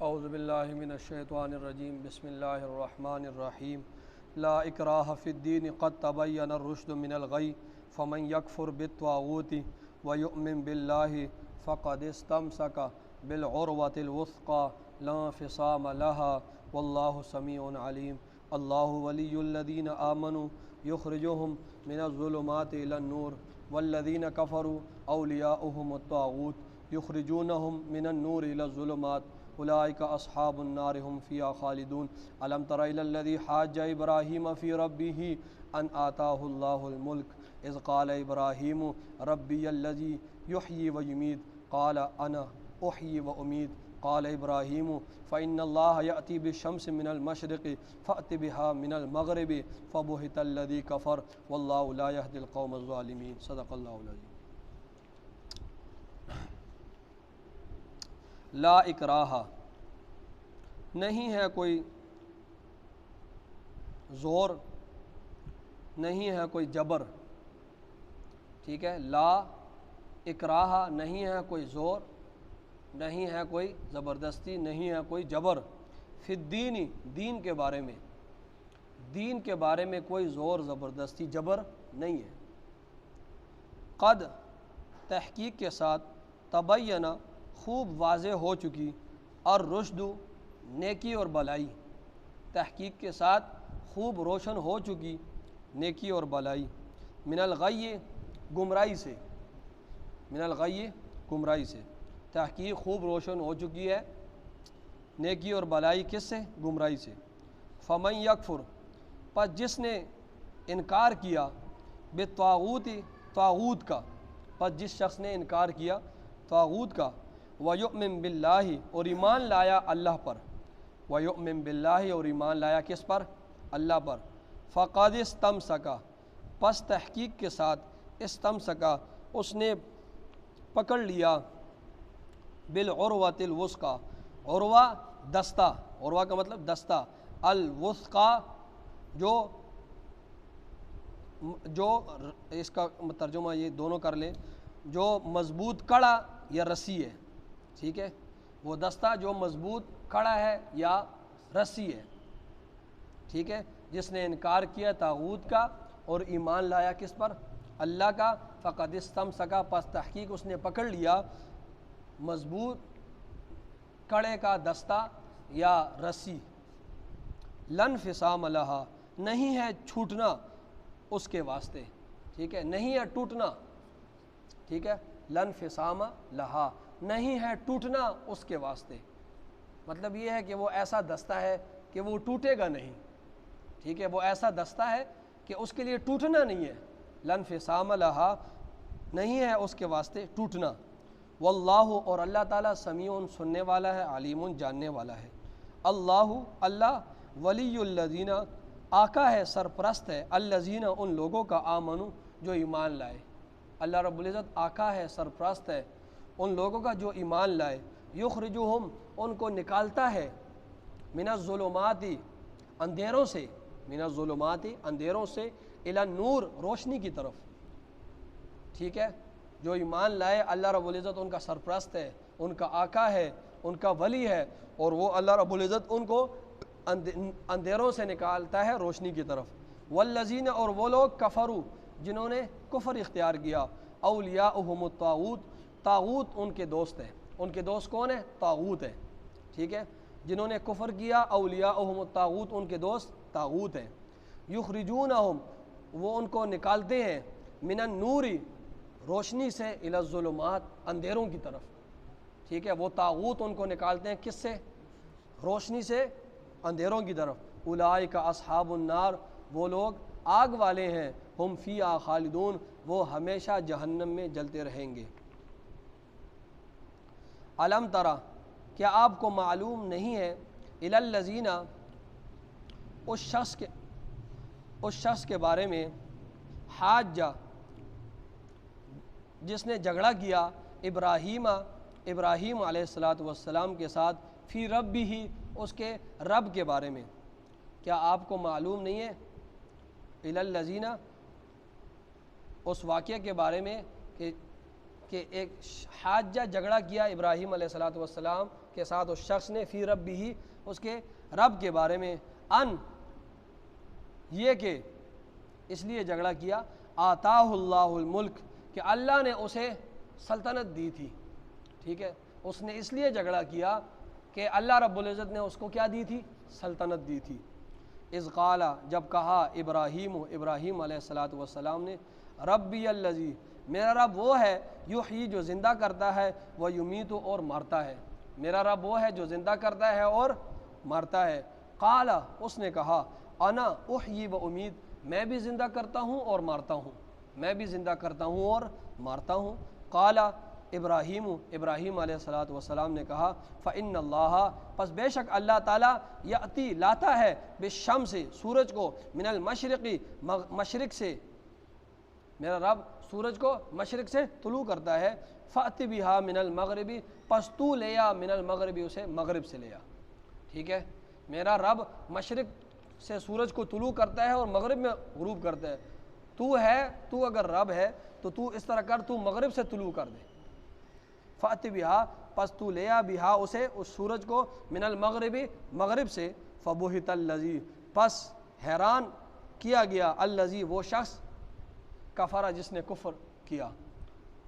اعوذ باللہ من الشیطان الرجیم بسم اللہ الرحمن الرحیم لا اکراہ فی الدین قد تبین الرشد من الغی فمن یکفر بالطاغوت ویؤمن باللہ فقد استمسک بالعروۃ الوثقی لا انفصام لها واللہ سمیع علیم اللہ ولی الذین آمنوا یخرجهم من الظلمات الى النور والذین کفروا اولیاؤهم الطاغوت یخرجونهم من النور الى الظلمات اولئک اصحاب النار هم فیہا خالدون الم تر الی الذی حاج ابراہیم فی ربہ ان آتاہ اللہ الملک اذ قال ابراہیم ربی الذی یحیی ویمیت قال انا احیی وامیت قال ابراہیم فإن اللہ یأتی بالشمس من المشرق فأت بها من المغرب فبہت الذی کفر واللہ لا یہدی القوم الظالمین صدق اللہ العظیم۔ لا اکراہ، نہیں ہے کوئی زور، نہیں ہے کوئی جبر، ٹھیک ہے، لا اکراہ نہیں ہے کوئی زور، نہیں ہے کوئی زبردستی، نہیں ہے کوئی جبر، فی الدین، دین کے بارے میں، دین کے بارے میں کوئی زور زبردستی جبر نہیں ہے۔ قد، تحقیق کے ساتھ، تبینہ، خوب واضح ہو چکی، اور رشد، نیکی اور بلائی، تحقیق کے ساتھ خوب روشن ہو چکی نیکی اور بلائی، من الغی، گمراہی سے، من الغی، گمراہی سے، تحقیق خوب روشن ہو چکی ہے نیکی اور بلائی کس سے؟ گمراہی سے۔ فمن یکفر، پس جس نے انکار کیا، بالطاغوت، طاغوت کا، پس جس شخص نے انکار کیا طاغوت کا، ویؤمن باللہ، اور ایمان لایا اللہ پر، ویؤمن باللہ، اور ایمان لایا کس پر؟ اللہ پر، فقد استمسکا، پس تحقیق کے ساتھ، استمسکا، اس نے پکڑ لیا، بالعروۃ الوثقی، عروہ دستہ، عروہ کا مطلب دستہ، الوثقی، جو اس کا ترجمہ یہ دونوں کر لیں، جو مضبوط کڑا یا رسی ہے، ٹھیک ہے، وہ دستہ جو مضبوط کڑا ہے یا رسی ہے، ٹھیک ہے، جس نے انکار کیا طاغوت کا اور ایمان لایا کس پر؟ اللہ کا، فقد استمسکا، پس تحقیق اس نے پکڑ لیا مضبوط کڑے کا دستہ یا رسی، لن انفصام لہا، نہیں ہے چھوٹنا اس کے واسطے، ٹھیک ہے، نہیں ہے ٹوٹنا، ٹھیک ہے، لن انفصام لہا، نہیں ہے ٹوٹنا اس کے واسطے، مطلب یہ ہے کہ وہ ایسا دستہ ہے کہ وہ ٹوٹے گا نہیں، ٹھیک ہے، وہ ایسا دستہ ہے کہ اس کے لیے ٹوٹنا نہیں ہے، لن انفصام لہا، نہیں ہے اس کے واسطے ٹوٹنا، واللہ، اور اللہ تعالیٰ، سمیع، سننے والا ہے، علیم، جاننے والا ہے، اللہ، اللہ، ولی الذین، آقا ہے، سرپرست ہے، الذین، ان لوگوں کا، آمنو، جو ایمان لائے، اللہ رب العزت آقا ہے، سرپرست ہے ان لوگوں کا جو ایمان لائے، یخرجہم، ان کو نکالتا ہے، من الظلمات، اندھیروں سے، من الظلمات، اندھیروں سے، الی النور، روشنی کی طرف، ٹھیک ہے، جو ایمان لائے اللہ رب العزت ان کا سرپرست ہے، ان کا آقا ہے، ان کا ولی ہے، اور وہ اللہ رب العزت ان کو اندھیروں سے نکالتا ہے روشنی کی طرف، والذین، اور وہ لوگ، کفروا، جنہوں نے کفر اختیار کیا، اولیاؤہم الطاغوت، طاغوت ان کے دوست ہیں، ان کے دوست کون ہیں؟ طاغوت ہے، ٹھیک ہے، جنہوں نے کفر کیا، اولیاؤہم الطاغوت، ان کے دوست طاغوت ہیں، یخرجونہم، وہ ان کو نکالتے ہیں، من النور، روشنی سے، الی الظلمات، اندھیروں کی طرف، ٹھیک ہے، وہ طاغوت ان کو نکالتے ہیں کس سے؟ روشنی سے اندھیروں کی طرف، اولئک اصحاب النار، وہ لوگ آگ والے ہیں، ہم فیہا خالدون، وہ ہمیشہ جہنم میں جلتے رہیں گے۔ الم ترى، کیا آپ کو معلوم نہیں ہے، الی الذین، اس شخص کے بارے میں، حاج، جس نے جھگڑا کیا، ابراہیم علیہ السلام کے ساتھ، فی ربہ، اس کے رب کے بارے میں، کیا آپ کو معلوم نہیں ہے، الی الذین، اس واقعے کے بارے میں کہ ایک حاجہ، جھگڑا کیا ابراہیم علیہ السلام کے ساتھ اس شخص نے فی ربہ اس کے رب کے بارے میں ان یہ کہ اس لیے جھگڑا کیا آتاہ اللہ الملک کہ اللہ نے اسے سلطنت دی تھی، ٹھیک ہے، اس نے اس لیے جھگڑا کیا کہ اللہ رب العزت نے اس کو کیا دی تھی؟ سلطنت دی تھی۔ اذ قال جب کہا ابراہیم علیہ السلام نے ربی الذی میرا رب وہ ہے یحیی جو زندہ کرتا ہے وہ یمیت اور مارتا ہے، میرا رب وہ ہے جو زندہ کرتا ہے اور مارتا ہے۔ قال اس نے کہا انا احیی و امیت میں بھی زندہ کرتا ہوں اور مارتا ہوں، میں بھی زندہ کرتا ہوں اور مارتا ہوں۔ قال ابراہیم علیہ السلام نے کہا فإن اللہ پس بے شک اللہ تعالیٰ یأتی لاتا ہے بالشمس سورج کو من المشرقی مشرق سے، میرا رب سورج کو مشرق سے طلوع کرتا ہے، فأت بہا من المغربی پس تو لیا من المغربی اسے مغرب سے لیا، ٹھیک ہے، میرا رب مشرق سے سورج کو طلوع کرتا ہے اور مغرب میں غروب کرتا ہے، تو اگر رب ہے تو تو اس طرح کر، تو مغرب سے طلوع کر دے، فأت بہا پس تو لیا بہا اسے اس سورج کو من المغربی مغرب سے، فبہت الذی پس حیران کیا گیا الذی وہ شخص کفر جس نے کفر کیا،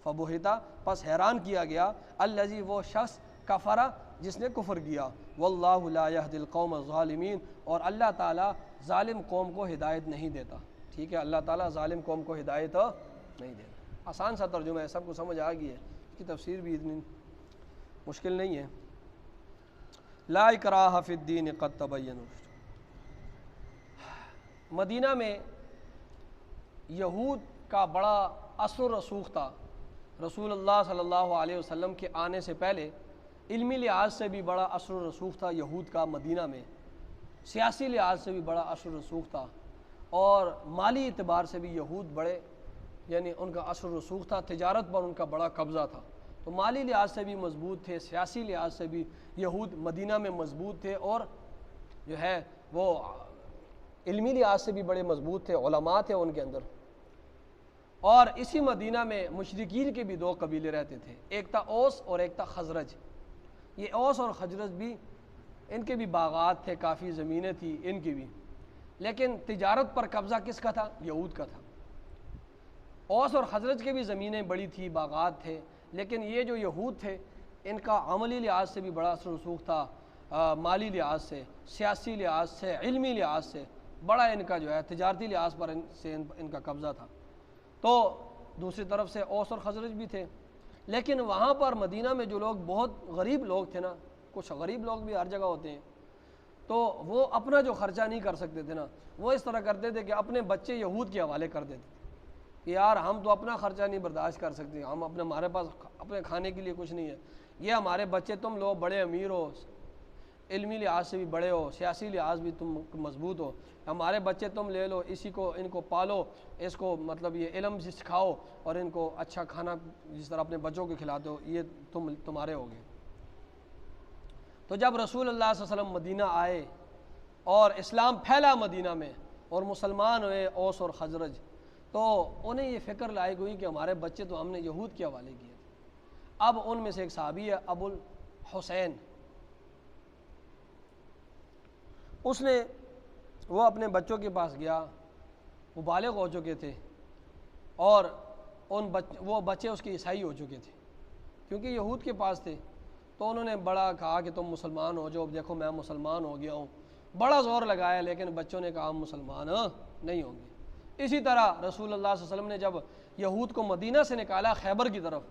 فبہتا پس حیران کیا گیا الذی وہ شخص کفر جس نے کفر کیا، واللہ لا یہدی القوم الظالمین اور اللہ تعالیٰ ظالم قوم کو ہدایت نہیں دیتا، ٹھیک ہے، اللہ تعالیٰ ظالم قوم کو ہدایت نہیں دیتا۔ آسان سا ترجمہ ہے، سب کو سمجھ آ گئی ہے، اس کی تفسیر بھی اتنی مشکل نہیں ہے۔ لا اکراہ فی الدین قد تبین الرشد۔ مدینہ میں یہود کا بڑا اثر و رسوخ تھا، رسول اللہ صلی اللہ علیہ وسلم کے آنے سے پہلے علمی لحاظ سے بھی بڑا اثر و رسوخ تھا یہود کا مدینہ میں، سیاسی لحاظ سے بھی بڑا اثر و رسوخ تھا، اور مالی اعتبار سے بھی یہود بڑے، یعنی ان کا اثر و رسوخ تھا، تجارت پر ان کا بڑا قبضہ تھا، تو مالی لحاظ سے بھی مضبوط تھے، سیاسی لحاظ سے بھی یہود مدینہ میں مضبوط تھے، اور جو ہے وہ علمی لحاظ سے بھی بڑے مضبوط تھے، علماء تھے ان کے اندر۔ اور اسی مدینہ میں مشرکین کے بھی دو قبیلے رہتے تھے، ایک تھا اوس اور ایک تھا خزرج۔ یہ اوس اور خزرج بھی ان کے بھی باغات تھے، کافی زمینیں تھیں ان کی بھی، لیکن تجارت پر قبضہ کس کا تھا؟ یہود کا تھا۔ اوس اور خزرج کے بھی زمینیں بڑی تھی، باغات تھے، لیکن یہ جو یہود تھے ان کا عملی لحاظ سے بھی بڑا اثر و رسوخ تھا، مالی لحاظ سے، سیاسی لحاظ سے، علمی لحاظ سے بڑا ان کا جو ہے تجارتی لحاظ پر ان کا قبضہ تھا۔ تو دوسری طرف سے اوس اور خزرج بھی تھے، لیکن وہاں پر مدینہ میں جو لوگ بہت غریب لوگ تھے نا، کچھ غریب لوگ بھی ہر جگہ ہوتے ہیں، تو وہ اپنا جو خرچہ نہیں کر سکتے تھے نا، وہ اس طرح کرتے تھے کہ اپنے بچے یہود کے حوالے کر دیتے تھے کہ یار ہم تو اپنا خرچہ نہیں برداشت کر سکتے، ہمارے پاس اپنے کھانے کے لیے کچھ نہیں ہے، یہ ہمارے بچے تم لوگ بڑے امیر ہو، علمی لحاظ سے بھی بڑے ہو، سیاسی لحاظ بھی تم مضبوط ہو، ہمارے بچے تم لے لو، ان کو پالو، اس کو مطلب یہ علم سے سکھاؤ، اور ان کو اچھا کھانا جس طرح اپنے بچوں کو کھلاتے ہو، یہ تمہارے ہوگے۔ تو جب رسول اللہ صلی اللہ علیہ وسلم مدینہ آئے اور اسلام پھیلا مدینہ میں اور مسلمان ہوئے اوس اور خزرج، تو انہیں یہ فکر لائی گئی کہ ہمارے بچے تو ہم نے یہود کے حوالے کیے۔ اب ان میں سے ایک صحابی ہے ابو الحسین، وہ اپنے بچوں کے پاس گیا، وہ بالغ ہو چکے تھے، اور وہ بچے اس کے عیسائی ہو چکے تھے کیونکہ یہود کے پاس تھے، تو انہوں نے بڑا کہا کہ تم مسلمان ہو جاؤ، دیکھو میں مسلمان ہو گیا ہوں، بڑا زور لگایا، لیکن بچوں نے کہا ہم مسلمان نہیں ہوں گے۔ اسی طرح رسول اللہ صلی اللہ علیہ وسلم نے جب یہود کو مدینہ سے نکالا خیبر کی طرف،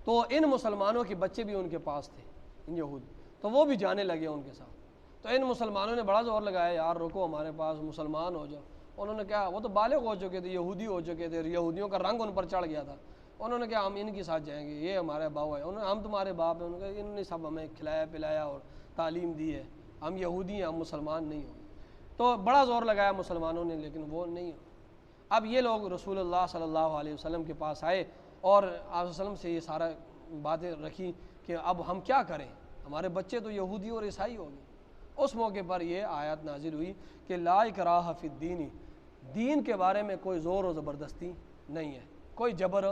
تو ان مسلمانوں کے بچے بھی ان کے پاس تھے، ان یہود، تو وہ بھی جانے لگے ان کے ساتھ، تو ان مسلمانوں نے بڑا زور لگایا یار رکو ہمارے پاس، مسلمان ہو جاؤ۔ انہوں نے کہا وہ تو بالغ ہو چکے تھے، یہودی ہو چکے تھے، یہودیوں کا رنگ ان پر چڑھ گیا تھا، انہوں نے کہا ہم ان کے ساتھ جائیں گے، یہ ہمارے باؤ ہے، ہم تمہارے باپ ہیں، انہوں نے کہا انہوں نے سب ہمیں کھلایا پلایا اور تعلیم دی ہے، ہم یہودی ہیں، ہم مسلمان نہیں ہوں۔ تو بڑا زور لگایا مسلمانوں نے، لیکن وہ نہیں ہو۔ اب یہ لوگ رسول اللہ صلی اللہ علیہ وسلم کے پاس آئے اور آپ صلی اللہ علیہ وسلم سے یہ سارا باتیں رکھی کہ اب ہم کیا کریں، ہمارے بچے تو یہودی اور عیسائی ہو گئے۔ اس موقع پر یہ آیت نازل ہوئی کہ لا اکراہ فی الدین، دین کے بارے میں کوئی زور و زبردستی نہیں ہے، کوئی جبر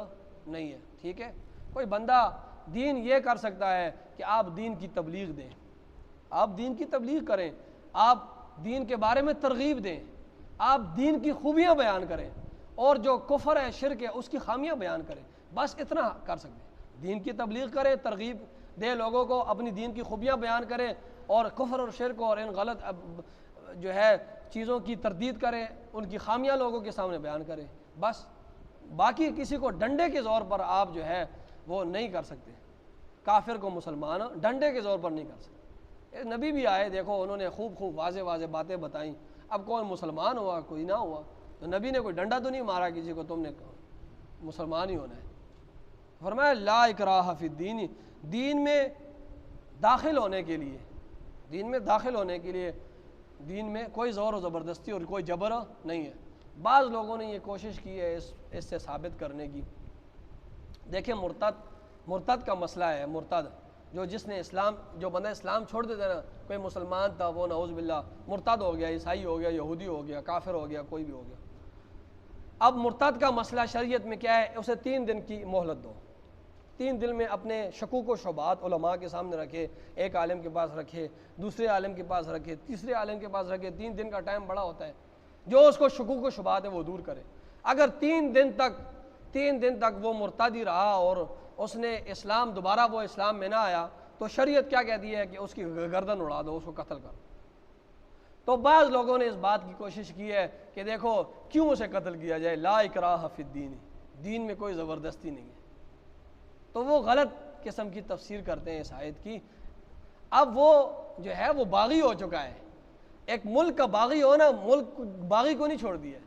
نہیں ہے، ٹھیک ہے، کوئی بندہ دین یہ کر سکتا ہے کہ آپ دین کی تبلیغ دیں، آپ دین کی تبلیغ کریں، آپ دین کے بارے میں ترغیب دیں، آپ دین کی خوبیاں بیان کریں، اور جو کفر ہے شرک ہے اس کی خامیاں بیان کریں، بس اتنا کر سکتے ہیں۔ دین کی تبلیغ کریں، ترغیب دے لوگوں کو، اپنی دین کی خوبیاں بیان کریں، اور کفر اور شرک اور ان غلط جو ہے چیزوں کی تردید کریں، ان کی خامیاں لوگوں کے سامنے بیان کریں، بس۔ باقی کسی کو ڈنڈے کے زور پر آپ جو ہے وہ نہیں کر سکتے، کافر کو مسلمان ڈنڈے کے زور پر نہیں کر سکتے۔ نبی بھی آئے، دیکھو انہوں نے خوب واضح واضح باتیں بتائیں، اب کون مسلمان ہوا کوئی نہ ہوا، تو نبی نے کوئی ڈنڈا تو نہیں مارا کسی کو تم نے مسلمان ہی ہونا ہے۔ فرمایا لا اکراہ فی الدین، دین میں داخل ہونے کے لیے، دین میں داخل ہونے کے لیے دین میں کوئی زور و زبردستی اور کوئی جبر نہیں ہے۔ بعض لوگوں نے یہ کوشش کی ہے اس سے ثابت کرنے کی۔ دیکھیں مرتد کا مسئلہ ہے، مرتد جو جس نے جو بندہ اسلام چھوڑ دیتا ہے نا، کوئی مسلمان تھا وہ نعوذ باللہ مرتد ہو گیا، عیسائی ہو گیا، یہودی ہو گیا، کافر ہو گیا، کوئی بھی ہو گیا۔ اب مرتد کا مسئلہ شریعت میں کیا ہے؟ اسے 3 دن کی مہلت دو، 3 دن میں اپنے شکوک و شبہات علماء کے سامنے رکھے، ایک عالم کے پاس رکھے، دوسرے عالم کے پاس رکھے، تیسرے عالم کے پاس رکھے۔ 3 دن کا ٹائم بڑا ہوتا ہے، جو اس کو شکوک و شبہات ہے وہ دور کرے۔ اگر 3 دن تک وہ مرتد ہی رہا اور اس نے دوبارہ وہ اسلام میں نہ آیا، تو شریعت کیا کہتی ہے کہ اس کی گردن اڑا دو، اس کو قتل کرو۔ تو بعض لوگوں نے اس بات کی کوشش کی ہے کہ دیکھو کیوں اسے قتل کیا جائے، لا اکراہ فی الدین، دین میں کوئی زبردستی نہیں ہے۔ تو وہ غلط قسم کی تفسیر کرتے ہیں اس آیت کی۔ اب وہ جو ہے وہ باغی ہو چکا ہے، ایک ملک کا باغی ہو نا، ملک باغی کو نہیں چھوڑ دیا،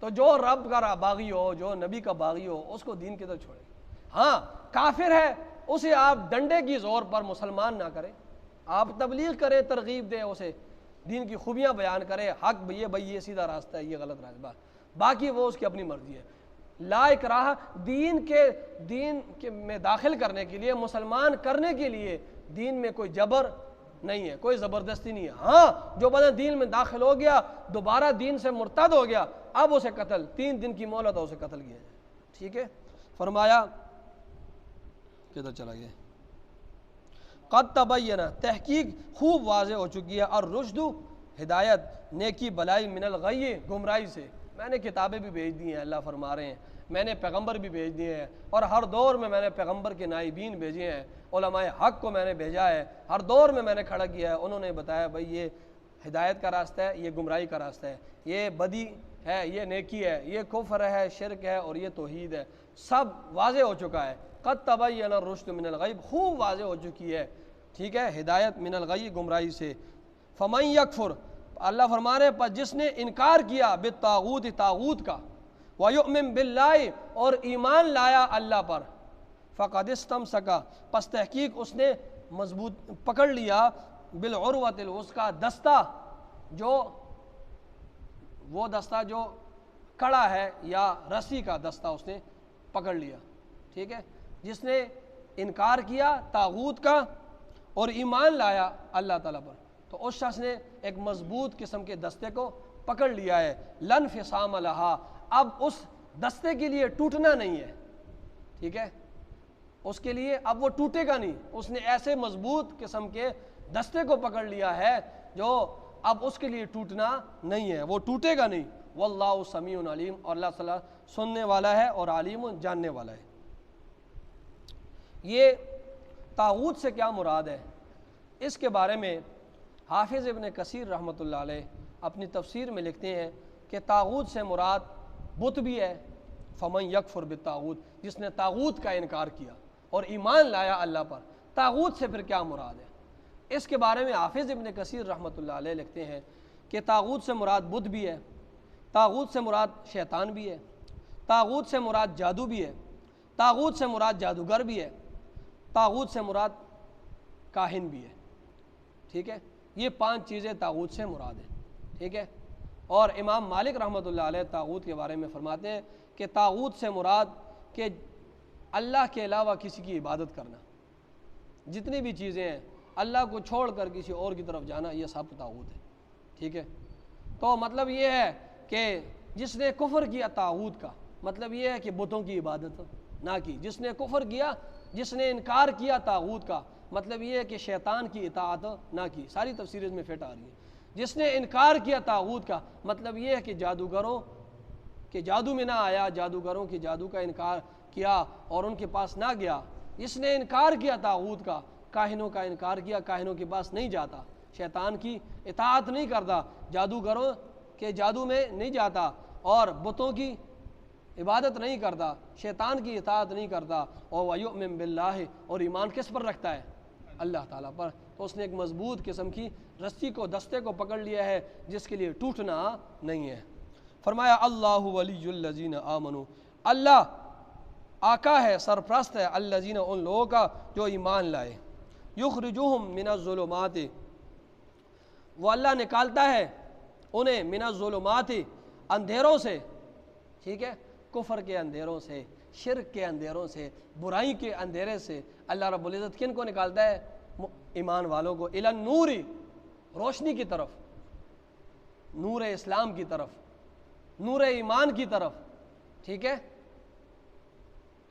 تو جو رب کا باغی ہو، جو نبی کا باغی ہو، اس کو دین کی طرف چھوڑے۔ ہاں کافر ہے، اسے آپ ڈنڈے کی زور پر مسلمان نہ کریں، آپ تبلیغ کریں، ترغیب دیں، اسے دین کی خوبیاں بیان کریں، حق یہ سیدھا راستہ ہے، یہ غلط راستہ، باقی وہ اس کی اپنی مرضی ہے۔ لا اکراہ، دین کے میں داخل کرنے کے لیے، مسلمان کرنے کے لیے دین میں کوئی جبر نہیں ہے، کوئی زبردستی نہیں ہے۔ ہاں جو بندہ دین میں داخل ہو گیا، دوبارہ دین سے مرتد ہو گیا، اب اسے قتل، 3 دن کی مہلت ہے، اسے قتل کیا جائے، ٹھیک ہے۔ فرمایا کدھر چلا گیا؟ قد تبین، تحقیق خوب واضح ہو چکی ہے، اور رشد، ہدایت، نیکی بلائی، من الغی، گمراہی سے۔ میں نے کتابیں بھی بھیج دی ہیں، اللہ فرما رہے ہیں، میں نے پیغمبر بھی بھیج دیے ہیں، اور ہر دور میں نے پیغمبر کے نائبین بھیجے ہیں، علماء حق کو میں نے بھیجا ہے، ہر دور میں نے کھڑا کیا ہے، انہوں نے بتایا بھائی یہ ہدایت کا راستہ ہے، یہ گمراہی کا راستہ ہے، یہ بدی ہے، یہ نیکی ہے، یہ کفر ہے، شرک ہے، اور یہ توحید ہے، سب واضح ہو چکا ہے۔ قد تبین الرشد من الغی، خوب واضح ہو چکی ہے، ٹھیک ہے، ہدایت من الغی، گمراہی سے۔ فمن یکفر، اللہ فرما رہے پر جس نے انکار کیا بالطاغوت، طاغوت کا، ویؤمن باللہ، اور ایمان لایا اللہ پر، فقد استمسک، پس تحقیق اس نے مضبوط پکڑ لیا، بالعروۃ الوثقی، دستہ، وہ دستہ جو کڑا ہے یا رسی کا دستہ اس نے پکڑ لیا، ٹھیک ہے۔ جس نے انکار کیا طاغوت کا اور ایمان لایا اللہ تعالیٰ پر، تو اس شخص نے ایک مضبوط قسم کے دستے کو پکڑ لیا ہے، لن فصام لہا، اب اس دستے کے لیے ٹوٹنا نہیں ہے، ٹھیک ہے، اس کے لیے اب وہ ٹوٹے گا نہیں، اس نے ایسے مضبوط قسم کے دستے کو پکڑ لیا ہے جو اب اس کے لیے ٹوٹنا نہیں ہے، وہ ٹوٹے گا نہیں۔ واللہ سمیع علیم، اور اللہ تعالیٰ سننے والا ہے اور عالم، جاننے والا ہے۔ یہ طاغوت سے کیا مراد ہے، اس کے بارے میں حافظ ابن کثیر رحمۃ اللہ علیہ اپنی تفسیر میں لکھتے ہیں کہ طاغوت سے مراد بت بھی ہے، فمن یکفر بالطاغوت، جس نے طاغوت کا انکار کیا اور ایمان لایا اللہ پر، طاغوت سے پھر کیا مراد ہے؟ اس کے بارے میں حافظ ابن کثیر رحمۃ اللہ علیہ لکھتے ہیں کہ طاغوت سے مراد بت بھی ہے، طاغوت سے مراد شیطان بھی ہے، طاغوت سے مراد جادو بھی ہے، طاغوت سے مراد جادوگر بھی ہے، طاغوت سے مراد کاہن بھی ہے، ٹھیک ہے، یہ 5 چیزیں طاغوت سے مراد ہیں، ٹھیک ہے۔ اور امام مالک رحمۃ اللہ علیہ طاغوت کے بارے میں فرماتے ہیں کہ طاغوت سے مراد کہ اللہ کے علاوہ کسی کی عبادت کرنا، جتنی بھی چیزیں ہیں اللہ کو چھوڑ کر کسی اور کی طرف جانا، یہ سب طاغوت ہے، ٹھیک ہے۔ تو مطلب یہ ہے کہ جس نے کفر کیا طاغوت کا، مطلب یہ ہے کہ بتوں کی عبادت نہ کی۔ جس نے کفر کیا، جس نے انکار کیا طاغوت کا، مطلب یہ ہے کہ شیطان کی اطاعت نہ کی۔ ساری تفسیر اس میں فٹ آ رہی ہے۔ جس نے انکار کیا طاغوت کا، مطلب یہ ہے کہ جادوگروں کے جادو میں نہ آیا، جادوگروں کے جادو کا انکار کیا اور ان کے پاس نہ گیا۔ جس نے انکار کیا طاغوت کا، کاہنوں کا انکار کیا، کاہنوں کے پاس نہیں جاتا، شیطان کی اطاعت نہیں کرتا، جادوگروں کے جادو میں نہیں جاتا، اور بتوں کی عبادت نہیں کرتا، شیطان کی اطاعت نہیں کرتا، اور وَيُؤْمِن بِاللَّهِ، اور ایمان کس پر رکھتا ہے؟ اللہ تعالیٰ پر، تو اس نے ایک مضبوط قسم کی رسی کو، دستے کو پکڑ لیا ہے جس کے لیے ٹوٹنا نہیں ہے۔ فرمایا اللہ ولی الذین آمنوا، اللہ آقا ہے، سرپرست ہے، الذین ان لوگوں کا جو ایمان لائے، یخرجوہم من الظلمات، وہ اللہ نکالتا ہے انہیں من الظلمات، اندھیروں سے، ٹھیک ہے، کفر کے اندھیروں سے، شرک کے اندھیروں سے، برائی کے اندھیرے سے اللہ رب العزت کن کو نکالتا ہے؟ ایمان والوں کو، الی النور، روشنی کی طرف، نور اسلام کی طرف، نور ایمان کی طرف، ٹھیک ہے،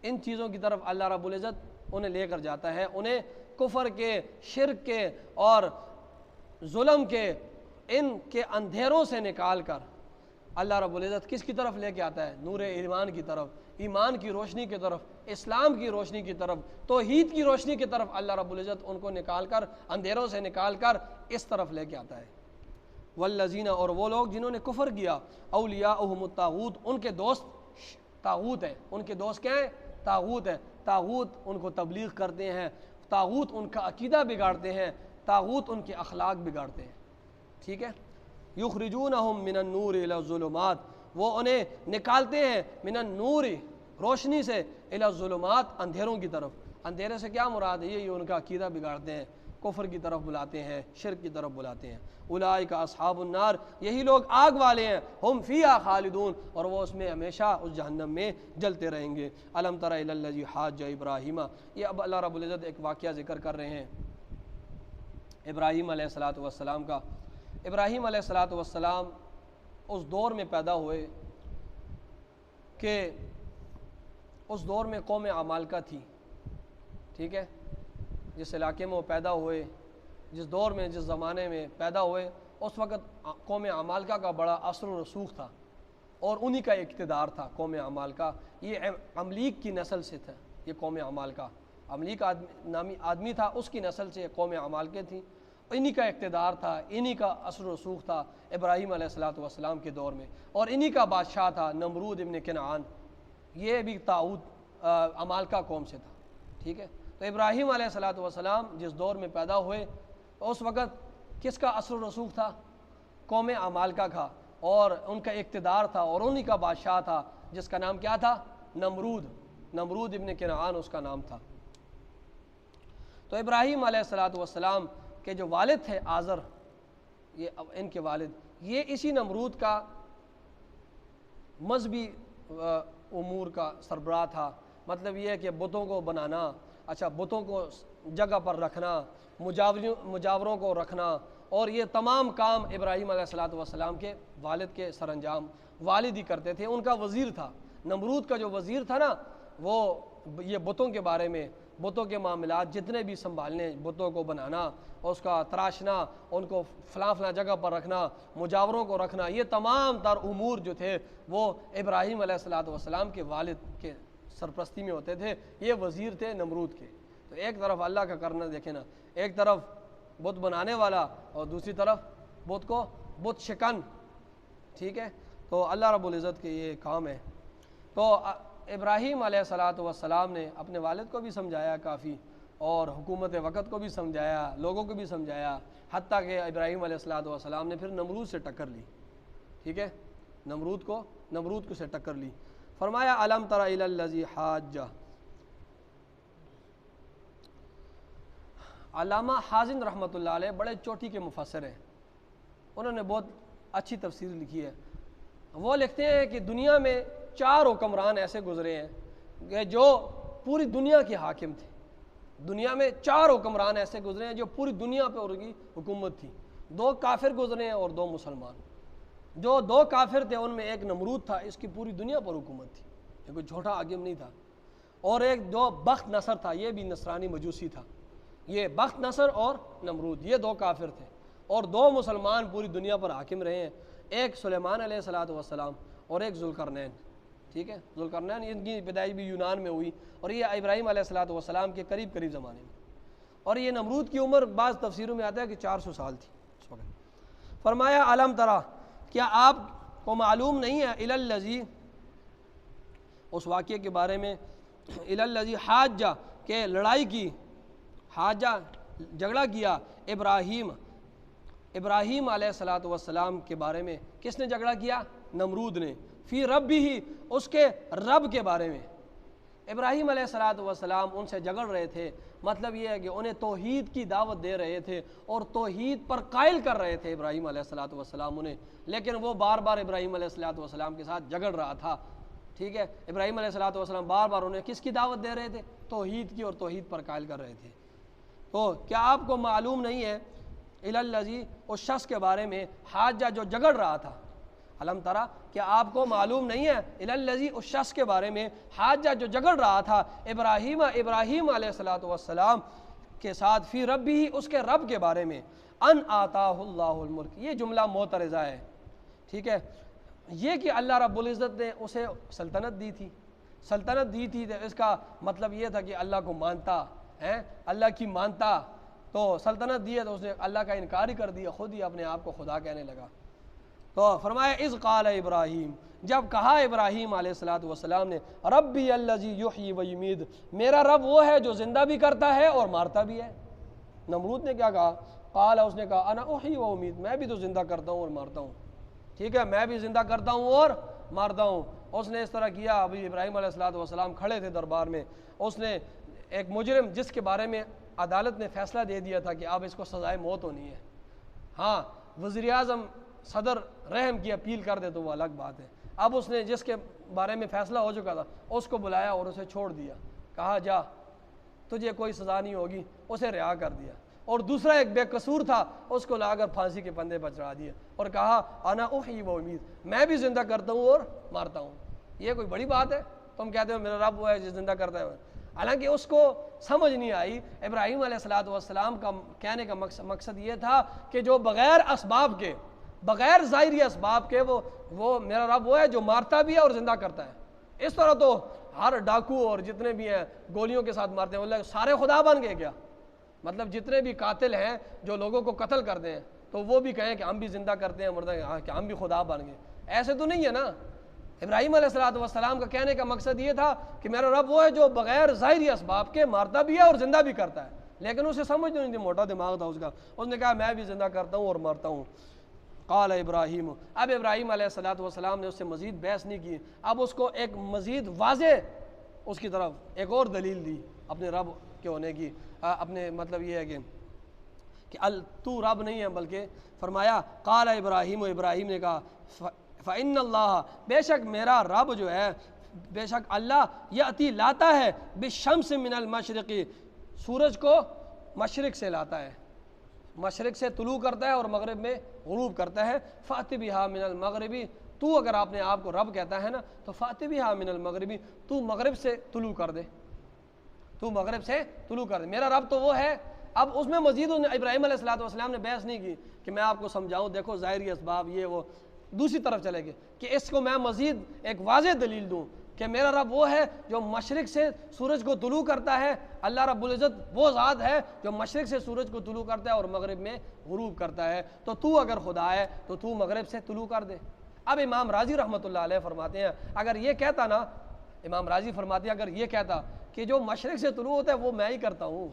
ان چیزوں کی طرف اللہ رب العزت انہیں لے کر جاتا ہے، انہیں کفر کے، شرک کے اور ظلم کے، ان کے اندھیروں سے نکال کر اللہ رب العزت کس کی طرف لے کے آتا ہے؟ نور ایمان کی طرف، ایمان کی روشنی کی طرف، اسلام کی روشنی کی طرف، توحید کی روشنی کی طرف اللہ رب العزت ان کو نکال کر، اندھیروں سے نکال کر اس طرف لے کے آتا ہے۔ والذین، اور وہ لوگ جنہوں نے کفر کیا، اولیاءہم الطاغوت، ان کے دوست طاغوت ہے، ان کے دوست کیا ہیں؟ طاغوت ہے۔ طاغوت ان کو تبلیغ کرتے ہیں، طاغوت ان کا عقیدہ بگاڑتے ہیں، طاغوت ان کے اخلاق بگاڑتے ہیں، ٹھیک ہے۔ یخرجونہم من النور الی الظلمات، وہ انہیں نکالتے ہیں من النور، روشنی سے، الی الظلمات، اندھیروں کی طرف۔ اندھیرے سے کیا مراد ہے؟ یہ ان کا عقیدہ بگاڑتے ہیں، کفر کی طرف بلاتے ہیں، شرک کی طرف بلاتے ہیں۔ اولئک اصحاب النار، یہی لوگ آگ والے ہیں، ہم فیہا خالدون، اور وہ اس میں ہمیشہ اس جہنم میں جلتے رہیں گے۔ الم تر الی الذی حاج ابراہیم، یہ اب اللہ رب العزت ایک واقعہ ذکر کر رہے ہیں ابراہیم علیہ السلام کا۔ ابراہیم علیہ السلام اس دور میں پیدا ہوئے کہ اس دور میں قوم عمالقہ تھی، ٹھیک ہے، جس علاقے میں وہ پیدا ہوئے، جس دور میں، جس زمانے میں پیدا ہوئے، اس وقت قوم عمالقہ کا بڑا اثر و رسوخ تھا، اور انہی کا اقتدار تھا۔ قوم عمالقہ یہ عملیق کی نسل سے تھا، یہ قوم عمالقہ، عملیق نامی آدمی تھا، اس کی نسل سے قوم عمالقہ تھی، انہی کا اقتدار تھا، انہی کا اثر و رسوخ تھا ابراہیم علیہ السلام کے دور میں، اور انہی کا بادشاہ تھا نمرود ابن کنعان، یہ بھی طاغوت عمالقہ قوم سے تھا، ٹھیک ہے۔ تو ابراہیم علیہ السلام جس دور میں پیدا ہوئے، اس وقت کس کا اثر و رسوخ تھا؟ قوم عمالقہ کا، اور ان کا اقتدار تھا، اور انہی کا بادشاہ تھا جس کا نام کیا تھا؟ نمرود ابن کنعان اس کا نام تھا۔ تو ابراہیم علیہ السلام کے جو والد تھے آزر، یہ ان کے والد، یہ اسی نمرود کا مذہبی امور کا سربراہ تھا۔ مطلب یہ ہے کہ بتوں کو بنانا، اچھا بتوں کو جگہ پر رکھنا، مجاوروں کو رکھنا، اور یہ تمام کام ابراہیم علیہ السلام کے والد کے سر انجام والد ہی کرتے تھے۔ ان کا وزیر تھا، نمرود کا جو وزیر تھا نا، وہ یہ بتوں کے بارے میں، بتوں کے معاملات جتنے بھی سنبھالنے، بتوں کو بنانا، اس کا تراشنا، ان کو فلاں فلاں جگہ پر رکھنا، مجاوروں کو رکھنا، یہ تمام تر امور جو تھے وہ ابراہیم علیہ السلام کے والد کے سرپرستی میں ہوتے تھے، یہ وزیر تھے نمرود کے۔ تو ایک طرف اللہ کا کرنا دیکھیں نا، ایک طرف بت بنانے والا اور دوسری طرف بت شکن، ٹھیک ہے۔ تو اللہ رب العزت کے یہ کام ہے۔ تو ابراہیم علیہ السلام نے اپنے والد کو بھی سمجھایا کافی، اور حکومت وقت کو بھی سمجھایا، لوگوں کو بھی سمجھایا، حتیٰ کہ ابراہیم علیہ السلام نے پھر نمرود سے ٹکر لی، ٹھیک ہے، نمرود کو سے ٹکر لی۔ فرمایا الم تر الی الذی حاج، علامہ حازم رحمۃ اللہ علیہ بڑے چوٹی کے مفسر ہیں، انہوں نے بہت اچھی تفسیر لکھی ہے۔ وہ لکھتے ہیں کہ دنیا میں 4 حکمران ایسے گزرے ہیں کہ جو پوری دنیا کے حاکم تھے۔ دنیا میں 4 حکمران ایسے گزرے ہیں جو پوری دنیا پہ ان کی حکومت تھی۔ 2 کافر گزرے ہیں اور 2 مسلمان۔ جو 2 کافر تھے ان میں ایک نمرود تھا، اس کی پوری دنیا پر حکومت تھی، یہ کوئی چھوٹا حاکم نہیں تھا۔ اور ایک جو بخت نصر تھا، یہ بھی نصرانی مجوسی تھا. یہ بخت نصر اور نمرود یہ دو کافر تھے، اور دو مسلمان پوری دنیا پر حاکم رہے ہیں، ایک سلیمان علیہ السلام اور ایک ذوالقرنین. ٹھیک ہے، ذوالقرنین ان کی پیدائش بھی یونان میں ہوئی، اور یہ ابراہیم علیہ السلام کے قریب زمانے میں. اور یہ نمرود کی عمر بعض تفسیروں میں آتا ہے کہ 400 سال تھی اس وقت. فرمایا علم ترا، کیا آپ کو معلوم نہیں ہے، الالذی، اس واقعے کے بارے میں، الالذی حاجہ، کہ لڑائی کی، حاجہ جھگڑا کیا، ابراہیم علیہ السلام کے بارے میں. کس نے جھگڑا کیا؟ نمرود نے. فی ربہ، اس کے رب کے بارے میں. ابراہیم علیہ السلام ان سے جھگڑ رہے تھے، مطلب یہ ہے کہ انہیں توحید کی دعوت دے رہے تھے اور توحید پر قائل کر رہے تھے ابراہیم علیہ السلام انہیں، لیکن وہ بار بار ابراہیم علیہ السلام کے ساتھ جھگڑ رہا تھا. ٹھیک ہے، ابراہیم علیہ السلام بار بار انہیں کس کی دعوت دے رہے تھے؟ توحید کی، اور توحید پر قائل کر رہے تھے. تو کیا آپ کو معلوم نہیں ہے، الالذی، اس شخص کے بارے میں، حاجہ جو جھگڑ رہا تھا. علم ترا، کیا آپ کو معلوم نہیں ہے، الالذی، اس شخص کے بارے میں، حاجہ جو جھگڑ رہا تھا، ابراہیم علیہ السلام کے ساتھ، فی ربہ، اس کے رب کے بارے میں، ان آتاہ اللہ الملک. یہ جملہ معترضہ ہے. ٹھیک ہے، یہ کہ اللہ رب العزت نے اسے سلطنت دی تھی، تو اس کا مطلب یہ تھا کہ اللہ کو مانتا ہے، اللہ کی مانتا، تو سلطنت دی ہے تو اس نے اللہ کا انکار ہی کر دیا، خود ہی اپنے آپ کو خدا کہنے لگا. تو فرمایا اذ قال ابراہیم، جب کہا ابراہیم علیہ السلام نے، ربی الذی یحیی و یمیت، میرا رب وہ ہے جو زندہ بھی کرتا ہے اور مارتا بھی ہے. نمرود نے کیا کہا؟ قال، اس نے کہا انا احیی و امیت، میں بھی تو زندہ کرتا ہوں اور مارتا ہوں. ٹھیک ہے، میں بھی زندہ کرتا ہوں اور مارتا ہوں. اس نے اس طرح کیا. ابھی ابراہیم علیہ السلام کھڑے تھے دربار میں، اس نے ایک مجرم جس کے بارے میں عدالت نے فیصلہ دے دیا تھا کہ اب اس کو سزائے موت ہونی ہے، ہاں وزیر اعظم صدر رحم کی اپیل کر دے تو وہ الگ بات ہے. اب اس نے جس کے بارے میں فیصلہ ہو چکا تھا اس کو بلایا اور اسے چھوڑ دیا، کہا جا تجھے کوئی سزا نہیں ہوگی، اسے رہا کر دیا. اور دوسرا ایک بے قصور تھا، اس کو لا کر پھانسی کے پندے پر چڑھا دیا اور کہا انا احیی و امیت، میں بھی زندہ کرتا ہوں اور مارتا ہوں. یہ کوئی بڑی بات ہے؟ تم کہتے ہو میرا رب وہ ہے جو زندہ کرتا ہے. حالانکہ اس کو سمجھ نہیں آئی. ابراہیم علیہ السلام کا کہنے کا مقصد یہ تھا کہ جو بغیر اسباب کے، بغیر ظاہری اسباب کے، وہ میرا رب وہ ہے جو مارتا بھی ہے اور زندہ کرتا ہے. اس طرح تو ہر ڈاکو اور جتنے بھی ہیں گولیوں کے ساتھ مارتے ہیں، اللہ سارے خدا بن گئے کیا؟ مطلب جتنے بھی قاتل ہیں جو لوگوں کو قتل کرتے ہیں تو وہ بھی کہیں کہ ہم بھی زندہ کرتے ہیں مردہ، کہ ہم بھی خدا بن گئے. ایسے تو نہیں ہے نا. ابراہیم علیہ السلام کا کہنے کا مقصد یہ تھا کہ میرا رب وہ ہے جو بغیر ظاہری اسباب کے مارتا بھی ہے اور زندہ بھی کرتا ہے. لیکن اسے سمجھ نہیں تھی، موٹا دماغ تھا اس کا. اس نے کہا میں بھی زندہ کرتا ہوں اور مارتا ہوں. قال ابراہیم، اب ابراہیم علیہ السلام نے اس سے مزید بحث نہیں کی. اب اس کو ایک مزید واضح اس کی طرف ایک اور دلیل دی اپنے رب کے ہونے کی. اپنے مطلب یہ ہے کہ تو رب نہیں ہے، بلکہ فرمایا قال ابراہیم، ابراہیم نے کہا فإن اللہ، بے شک میرا رب جو ہے، بے شک اللہ، یأتی لاتا ہے، بالشمس من المشرق، سورج کو مشرق سے لاتا ہے، مشرق سے طلوع کرتا ہے اور مغرب میں غروب کرتا ہے. فأت بہا من المغربی، تو اگر اپنے آپ کو رب کہتا ہے نا تو فأت بہا من المغربی، تو مغرب سے طلوع کر دے، تو مغرب سے طلوع کر دے. میرا رب تو وہ ہے. اب اس میں مزید ابراہیم علیہ السلام نے بحث نہیں کی کہ میں آپ کو سمجھاؤں، دیکھو ظاہری اسباب یہ وہ. دوسری طرف چلے گئے کہ اس کو میں مزید ایک واضح دلیل دوں کہ میرا رب وہ ہے جو مشرق سے سورج کو طلوع کرتا ہے. اللہ رب العزت وہ ذات ہے جو مشرق سے سورج کو طلوع کرتا ہے اور مغرب میں غروب کرتا ہے. تو اگر خدا ہے تو تو مغرب سے طلوع کر دے. اب امام راضی رحمۃ اللہ علیہ فرماتے ہیں، اگر یہ کہتا نا، امام راضی فرماتے ہیں اگر یہ کہتا کہ جو مشرق سے طلوع ہوتا ہے وہ میں ہی کرتا ہوں،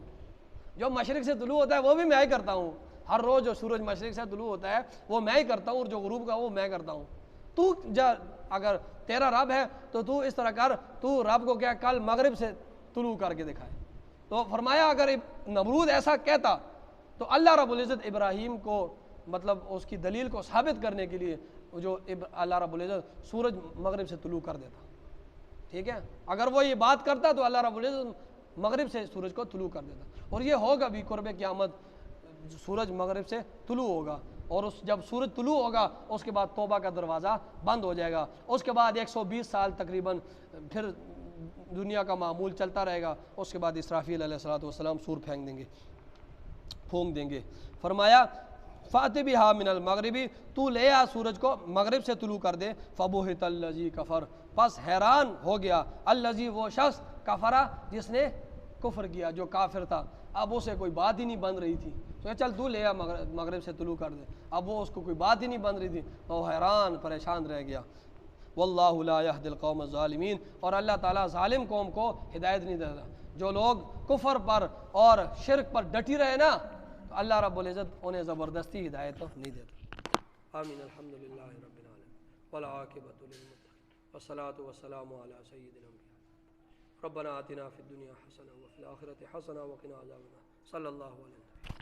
جو مشرق سے طلوع ہوتا ہے وہ بھی میں ہی کرتا ہوں، ہر روز جو سورج مشرق سے طلوع ہوتا ہے وہ میں ہی کرتا ہوں اور جو غروب کا وہ میں کرتا ہوں. تو اگر تیرا رب ہے تو اس طرح کر، تو رب کو کیا کل مغرب سے طلوع کر کے دکھائے. تو فرمایا اگر نمرود ایسا کہتا تو اللہ رب العزت ابراہیم کو مطلب اس کی دلیل کو ثابت کرنے کے لیے جو اللہ رب العزت سورج مغرب سے طلوع کر دیتا. ٹھیک ہے، اگر وہ یہ بات کرتا تو اللہ رب العزت مغرب سے سورج کو طلوع کر دیتا. اور یہ ہوگا بھی قرب قیامت، سورج مغرب سے طلوع ہوگا اور جب سورج طلوع ہوگا اس کے بعد توبہ کا دروازہ بند ہو جائے گا. اس کے بعد 120 سال تقریباً پھر دنیا کا معمول چلتا رہے گا. اس کے بعد اسرافیل علیہ السلام سور پھونک دیں گے. فرمایا فاتح بہا من المغربی، تو لے آ سورج کو مغرب سے طلوع کر دے. فبہت الذی کفر، پس حیران ہو گیا الذی وہ شخص کفرا جس نے کفر کیا، جو کافر تھا. اب اسے کوئی بات ہی نہیں بن رہی تھی، تو چل تو لے آ مغرب سے طلوع کر دے. اب وہ اس کو کوئی بات ہی نہیں بن رہی تھی، وہ حیران پریشان رہ گیا. واللہ لا یہدی القوم الظالمین، اور اللہ تعالیٰ ظالم قوم کو ہدایت نہیں دیتا. جو لوگ کفر پر اور شرک پر ڈٹی رہے نا، تو اللہ رب العزت انہیں زبردستی ہدایت نہیں دیتا. آمین. الحمدللہ رب العالمین والعاقبۃ للمتقین والصلاۃ والسلام علی سید الانبیاء. ربنا آتنا فی الدنیا حسنہ وفی الآخرۃ حسنہ وقنا عذاب النار. صلی اللہ علیہ وسلم.